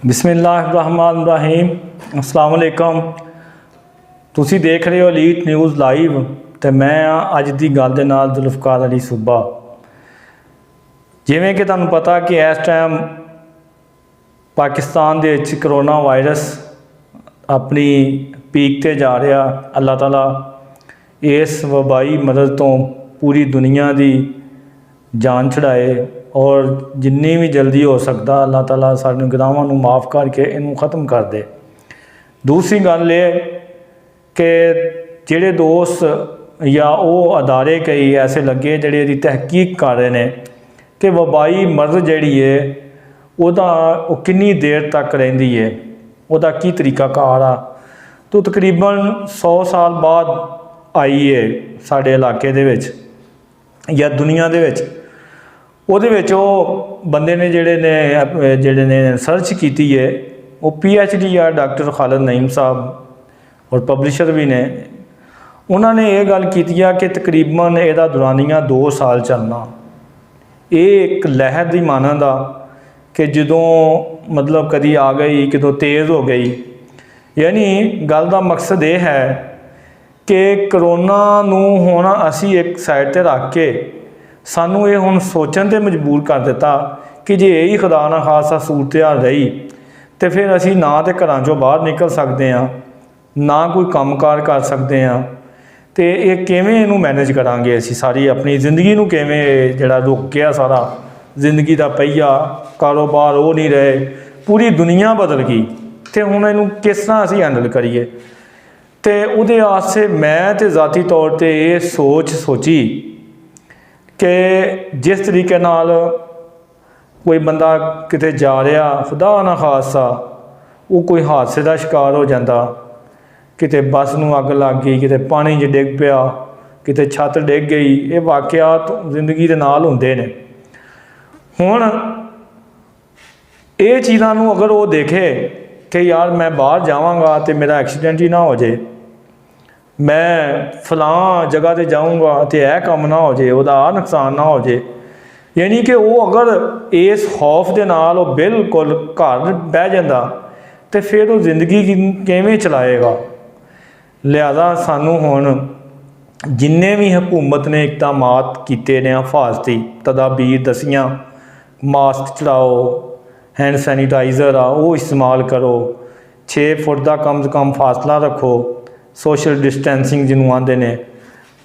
बिस्मिल्लाहिर्रहमानिर्रहीम। अस्सलाम वालेकुम। तुसी देख रहे हो लीट न्यूज़ लाइव तो मैं अज की गल दे नाल जुल्फकार अली सूबा। जिवें कि तुहानूं पता कि इस टाइम पाकिस्तान दे विच करोना वायरस अपनी पीक ते जा रहा। अल्लाह ताला इस वबाई मरज़ तो पूरी दुनिया की जान छड़ाए और जिन्नी भी जल्दी हो सकता अल्लाह ताला सानूं गुनाहां नूं माफ़ करके इनू ख़त्म कर दे। दूसरी गल ये कि जिहड़े दोस्त या वो अदारे कई ऐसे लगे जिहड़े इहदी तहकीक कर रहे हैं कि वबाई मरज़ जिहड़ी है उहदा कितनी देर तक रहिंदी है, उहदा की तरीकाकार आ। तो तकरीबन 100 साल बाद आई है साडे इलाके दे विच या दुनिया दे विच। ਉਹਦੇ ਵਿੱਚ ਉਹ ਬੰਦੇ ਨੇ ਜਿਹੜੇ ਨੇ ਸਰਚ ਕੀਤੀ ਹੈ ਉਹ PhD ਆ ਡਾਕਟਰ ਖਾਲਿਦ ਨਈਮ ਸਾਹਿਬ ਔਰ ਪਬਲਿਸ਼ਰ ਵੀ ਨੇ। ਉਹਨਾਂ ਨੇ ਇਹ ਗੱਲ ਕੀਤੀ ਆ ਕਿ ਤਕਰੀਬਨ ਇਹਦਾ ਦੌਰਾਨੀਆ 2 ਸਾਲ ਚੱਲਣਾ। ਇਹ ਇੱਕ ਲਹਿਰ ਦੀ ਮਾਨੰਦ ਆ ਕਿ ਜਦੋਂ ਮਤਲਬ ਕਦੀ ਆ ਗਈ ਕਿਦੋਂ ਤੇਜ਼ ਹੋ ਗਈ। ਯਾਨੀ ਗੱਲ ਦਾ ਮਕਸਦ ਇਹ ਹੈ ਕਿ ਕਰੋਨਾ ਨੂੰ ਹੁਣ ਅਸੀਂ ਇੱਕ ਸਾਈਡ 'ਤੇ ਰੱਖ ਕੇ सानू ये हुण सोचण ते मजबूर कर दिता कि जे यही खुदा ना खासा सूरत हाल रही तो फिर असी ना तो घरां चों बाहर निकल सकते हाँ, ना कोई काम कार कर सकते हाँ। तो ये किवें इनू मैनेज करांगे असी सारी अपनी जिंदगी नू किवें जिहड़ा रुक गया सारा जिंदगी का पहिया कारोबार वो नहीं रहे, पूरी दुनिया बदल गई। तो हुण इनू किस तरह असी हैंडल करिए। तो उहदे वास्ते मैं तो ज़ाती तौर पर ये सोची कि जिस तरीके नाल कोई बंदा किते जा रहा खुदा ना खासा वो कोई हादसे का शिकार हो जाता, किते बस नूं अग लग गई, किते पानी च डिग पिया, किते छत डिग गई, ये वाकयात जिंदगी दे नाल हुंदे ने। हुण ये चीज़ां नूं अगर वो देखे कि यार मैं बाहर जावांगा तो मेरा एक्सीडेंट ही ना हो जाए, मैं फलां जगह ते जाऊँगा तो यह काम ना हो जाए, वह नुकसान ना हो जाए। यानी कि वो अगर इस खौफ के नाल बिल्कुल घर बह जाता तो फिर वो जिंदगी किवें चलाएगा। लिहाजा सानू हुण जिन्ने भी हुकूमत ने इकदामात कीते ने हिफाजती तदाबीर दसियां, मास्क चढ़ाओ, हैंड सैनीटाइज़र आ वो इस्तेमाल करो, 6 फुट का कम से कम फासला रखो, सोशल डिस्टेंसिंग जिन्होंने आते ने,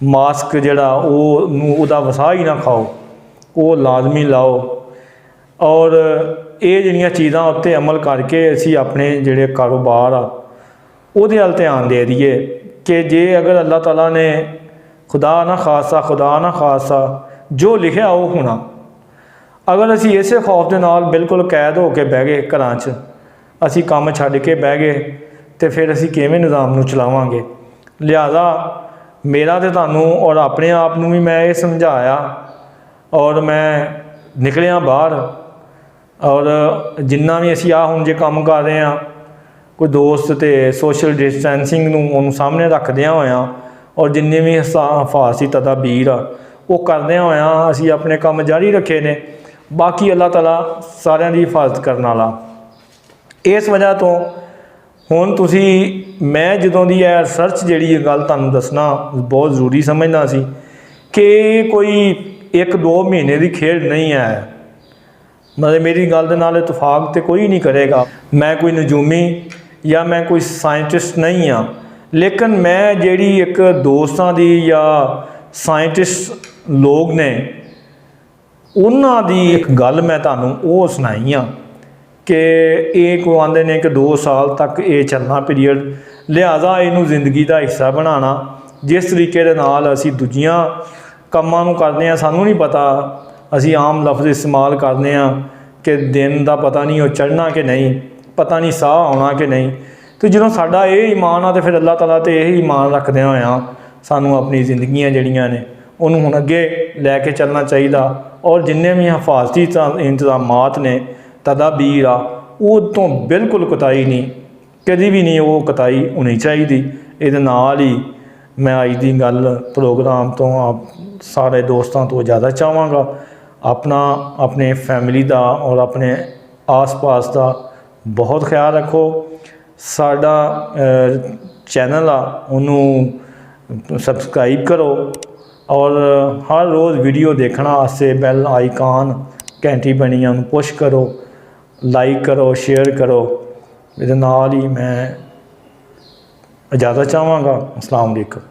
मास्क जड़ा वो वसा ही ना खाओ वो लाजमी लाओ। और ये जिहड़ियां चीज़ां उत्ते अमल करके असी अपने जिहड़े कारोबार आ उहदे अल ध्यान दे दईए कि जे अगर अल्लाह ताला ने खुदा ना खासा जो लिखिया वो होना। अगर असी इसे खौफ के नाल बिल्कुल कैद हो के बह गए घरां च, असी काम छड्ड के बह गए तो फिर असी किवें निज़ाम नूं चलावांगे। लिहाजा मेरा तो तुहानूं और अपने आप नूं भी मैं ये समझाया और मैं निकलिया बाहर और जिन्ना भी असी हुण जे काम कर रहे हैं कोई दोस्त तो सोशल डिस्टेंसिंग नूं सामने रखदियां होया और जिन्ने भी हिफाजती तदाबीर आ वो करदियां होया असी अपने काम जारी रखे ने। बाकी अल्लाह ताला सारियां दी हिफाजत करन वाला। इस वजह तो हुण तुसी मैं जदों दी है रिसर्च जिहड़ी गल तुहानूं दसना बहुत जरूरी समझना सी कि कोई 1-2 महीने की खेड नहीं है। मतलब मेरी गल दे नाल इतफाक तो कोई नहीं करेगा। मैं कोई नजूमी या मैं कोई साइंटिस्ट नहीं हाँ, लेकिन मैं जिहड़ी एक दोस्तां दी या साइंटिस्ट लोग ने उन्हां दी एक गल मैं तुहानूं वो सुनाई आ कि एक आंदे ने कि 2 साल तक ये चलना पीरीयड। लिहाजा इनू जिंदगी का हिस्सा बनाना जिस तरीके दे नाल असी दूजियां कामां नूं करदे हां सानू नहीं पता, असी आम लफ्ज़ इस्तेमाल करते हैं कि दिन का पता नहीं वो चढ़ना कि नहीं, पता नहीं साह आना कि नहीं। तो जो साडा ये ईमान आ तो फिर अल्लाह ताला तो यही ईमान रखदे होया सानू अपनी जिंदगियां जिहड़ियां ने उन्होंने हुण अगे लैके चलना चाहिए। और जिन्ने भी हिफाजती इंतजामात ने तदाबीर आ वो तो बिल्कुल कोताही नहीं, कभी भी नहीं वो कोताही होनी चाहिए। ये नाल ही मैं अज की गल प्रोग्राम तो आप सारे दोस्तों तो ज़्यादा चाहवागा। अपना अपने फैमिली का और अपने आस पास का बहुत ख्याल रखो। साडा चैनल आ उन्होंने सबसक्राइब करो और हर रोज़ वीडियो देखना वास्ते बैल आइकान घंटी बनी उन्होंने पुश करो, लाइक करो, शेयर करो। ये नाल ही मैं इजाज़त चाहवागा। अस्सलाम वालेकुम।